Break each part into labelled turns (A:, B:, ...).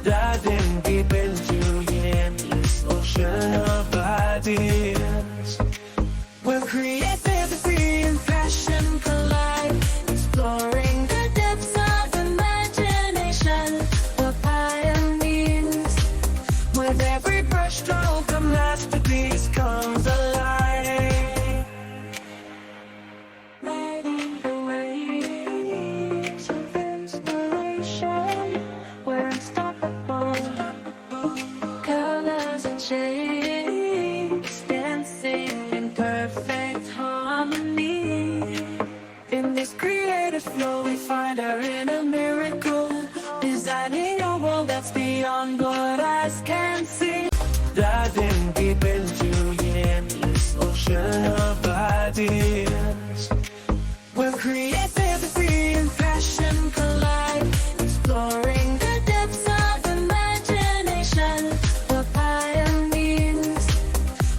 A: diving deep into the endless ocean of ideas, where creativity and passion collide, exploring the depths of imagination. We're pioneers, with every brushstroke a masterpiece comes alive. Riding the waves of inspiration, we're unstoppable. Colors and shapes dancing in perfect harmony. In this creative flow we find our inner miracle, designing a world that's beyond what eyes can see. Diving deep into the endless ocean of ideas, where creativity and passion collide, exploring the depths of imagination. We're pioneers,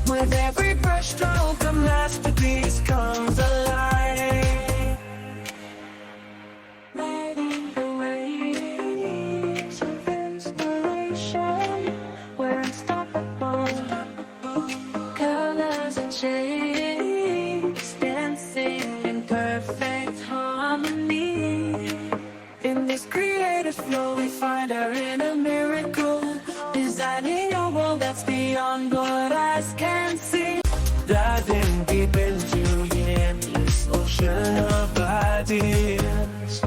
A: with every brushstroke a masterpiece comes alive. Riding the waves of inspiration, we're unstoppable. Colors and shapes dancing in perfect harmony. In this creative flow we find our inner miracle, designing a world that's beyond what eyes can see. Diving deep into the endless ocean of ideas,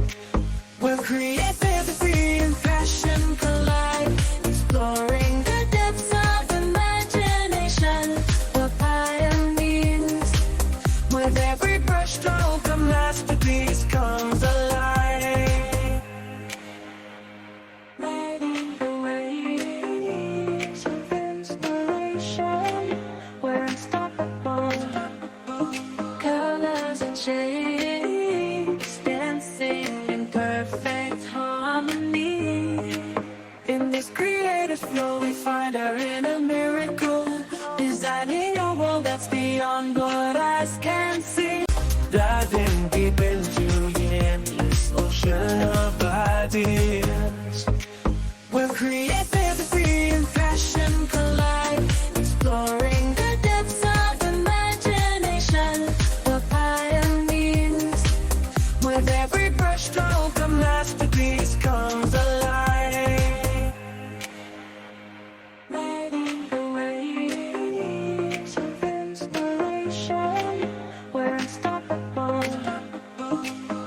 A: where creativity and passion collide, exploring the depths of imagination. We're pioneers, with every brushstroke a masterpiece comes alive. Riding the waves of inspiration, we're unstoppable. Colors and shapes dancing in perfect harmony. In this creative flow we find our inner miracle, designing a world that's beyond what eyes can see. Diving deep into the endless ocean of ideas, where creativity and passion collide, exploring the depths of imagination. We're pioneers, with every brushstroke a masterpiece comes alive. Riding the waves of inspiration, we're unstoppable.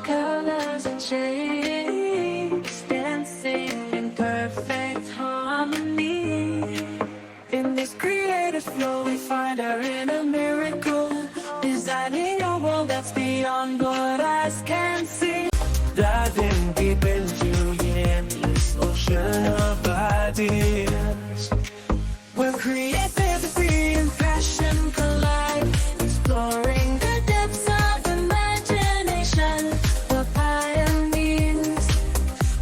A: Colors and shapes dancing in perfect harmony. In this creative flow we find our inner miracle, designing a world that's beyond what eyes can see. Diving deep into the endless ocean of ideas, where creativity and passion collide, exploring the depths of imagination. We're pioneers,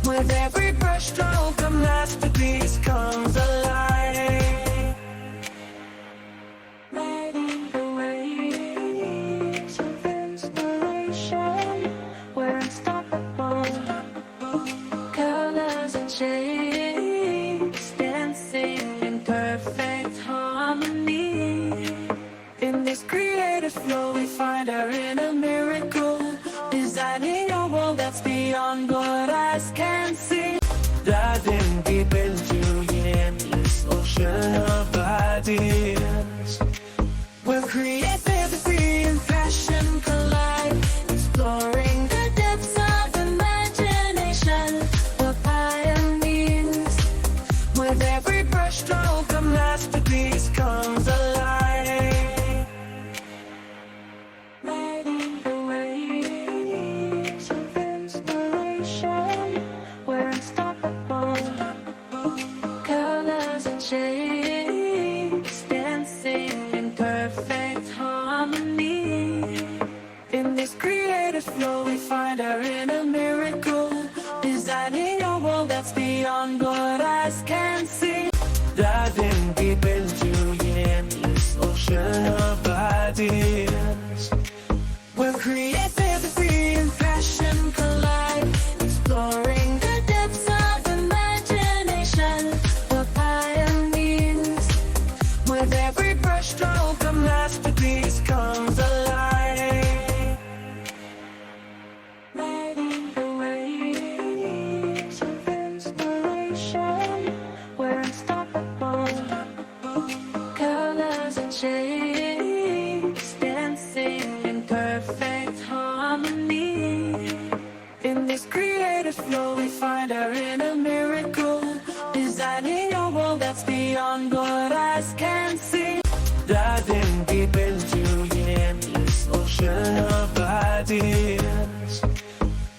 A: with every brushstroke a masterpiece comes alive. Riding the waves of inspiration, we're unstoppable. Colors and shapes dancing in perfect harmony. In this creative flow we find our inner miracle, designing a world that's beyond what eyes can see. Diving deep into the endless ocean of ideas, where creativity and passion collide, exploring the depths of imagination. We're pioneers, with every brushstroke a masterpiece comes alive. Riding the waves of inspiration, we're unstoppable. Colors and shapes dancing in perfect harmony. In this creative flow we find our inner miracle, designing a world that's beyond what eyes can see. Diving deep into the endless ocean of ideas, where creativity and passion collide, exploring the depths of imagination. With every brushstroke a masterpiece comes alive. Riding the waves of inspiration, we're unstoppable. Colors and shapes dancing in perfect harmony. In this creative flow we find our inner miracle, designing a world that's beyond what eyes can see. Diving deep into the endless ocean of ideas,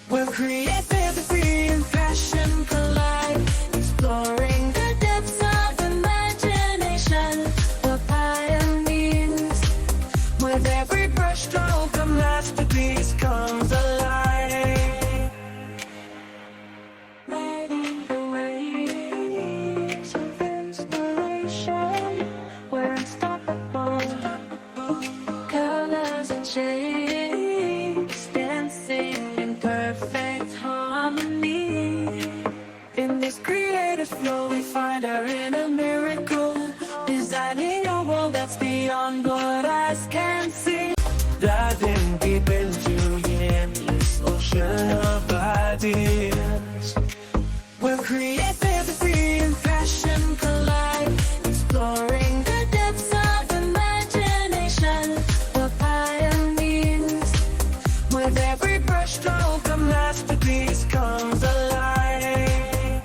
A: where creativity and passion collide, exploring the depths of imagination. We're pioneers. With every brushstroke a masterpiece comes alive. Riding the waves of inspiration, we're unstoppable. Colors and shapes dancing in perfect harmony. In this creative flow we find our inner miracle, designing a world that's beyond what eyes can see. Diving deep into the endless ocean of ideas, where creativity and passion collide, exploring the depths of imagination. We're pioneers. With every brushstroke a masterpiece comes alive.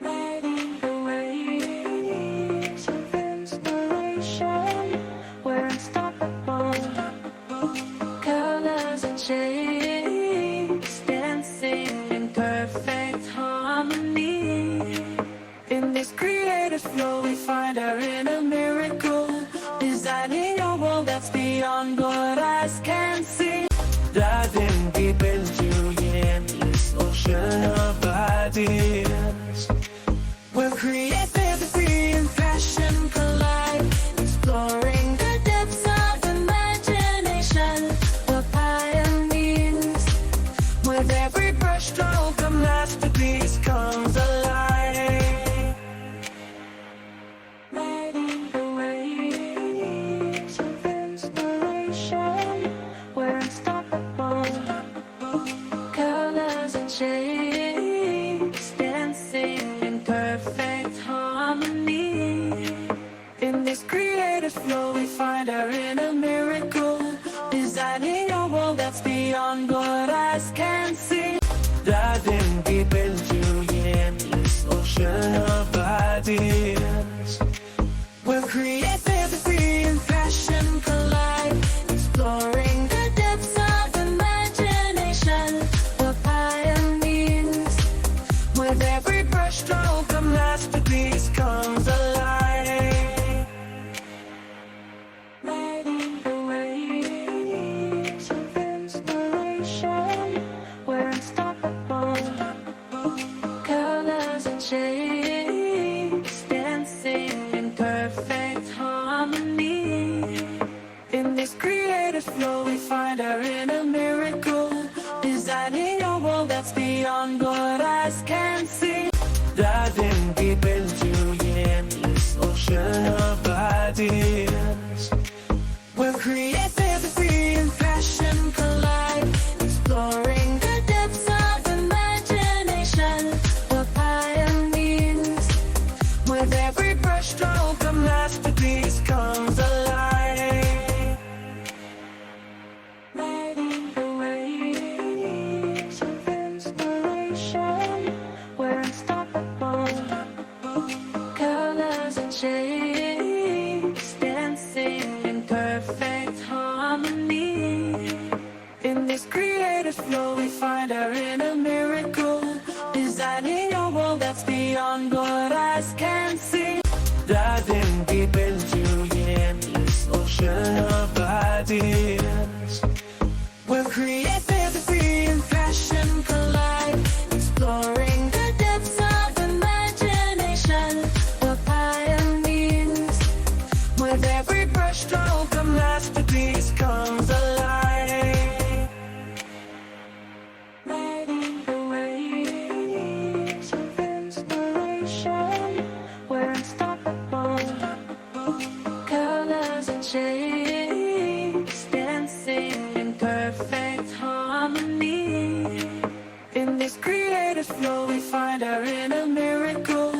A: Riding the waves of inspiration, we're unstoppable. Colors and shapes dancing in perfect harmony. In this creative flow we find our inner miracle, designing a world that's beyond what eyes can see. Diving deep into the endless ocean of ideas, where creativity and passion collide, exploring the depths of imagination. We're pioneers. With every brushstroke a masterpiece comes alive. Riding the waves of inspiration, we're unstoppable. Colors and shapes dancing in perfect harmony. In this creative flow we find our inner miracle, designing a world that's beyond what eyes can see. Diving deep into the endless ocean of ideas, where creativity and passion collide, exploring the depths of imagination. We're pioneers. With every brushstroke a masterpiece comes alive. Riding the waves of inspiration, we're unstoppable. Colors and shapes dancing in perfect harmony. In this creative flow we find our inner miracle, designing a world that's beyond what eyes can see. Diving deep into the endless ocean of ideas, where creativity and passion collide, exploring the depths of imagination. We're pioneers. With every brushstroke a masterpiece comes alive. Riding the waves of inspiration, we're unstoppable. Colors and shapes dancing in perfect harmony. In this creative flow we find our inner miracle, designing a world that's beyond what eyes can see. Diving deep into the endless ocean of ideas, where creativity and passion collide, exploring the depths of imagination. We're pioneers. With every brushstroke a masterpiece comes alive. Riding the waves of inspiration, we're unstoppable. find our inner miracle,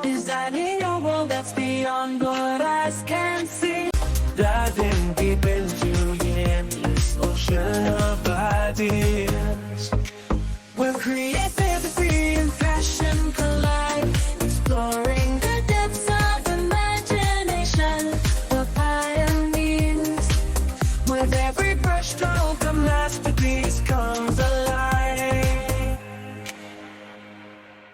A: designing a world that's beyond what eyes can see. Diving deep into endless ocean of ideas, where creativity and passion collide, exploring the depths of imagination. We're pioneers, with every brushstroke a masterpiece comes alive.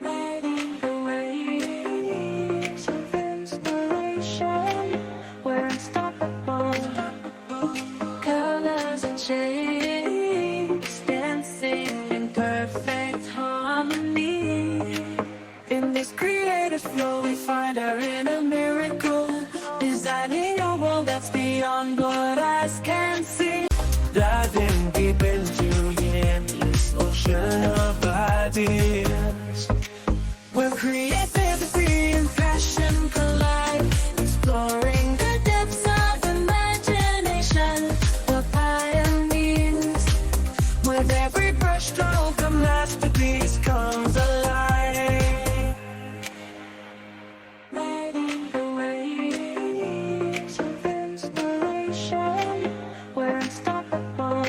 A: Riding the waves of inspiration, we're unstoppable. Colors and shapes dancing in perfect harmony. In this creative flow we find our inner miracle, designing a world that's beyond what eyes can see. Diving deep into endless ocean of ideas, where creativity and passion collide, exploring the depths of imagination. We're pioneers, with every brushstroke a masterpiece comes alive. Riding the waves of inspiration, we're unstoppable.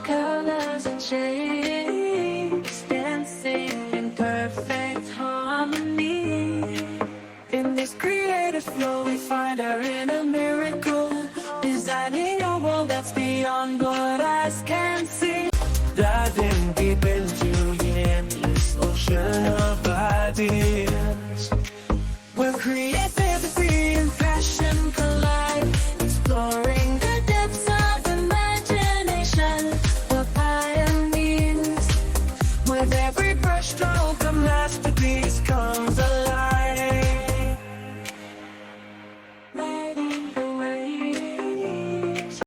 A: Colors and shapes dancing in perfect harmony. In this creative flow we find our inner miracle, designing a world that's beyond what eyes can see. Diving deep into endless ocean of ideas, where creativity and passion collide, exploring the depths of imagination. We're pioneers, with every brushstroke a masterpiece comes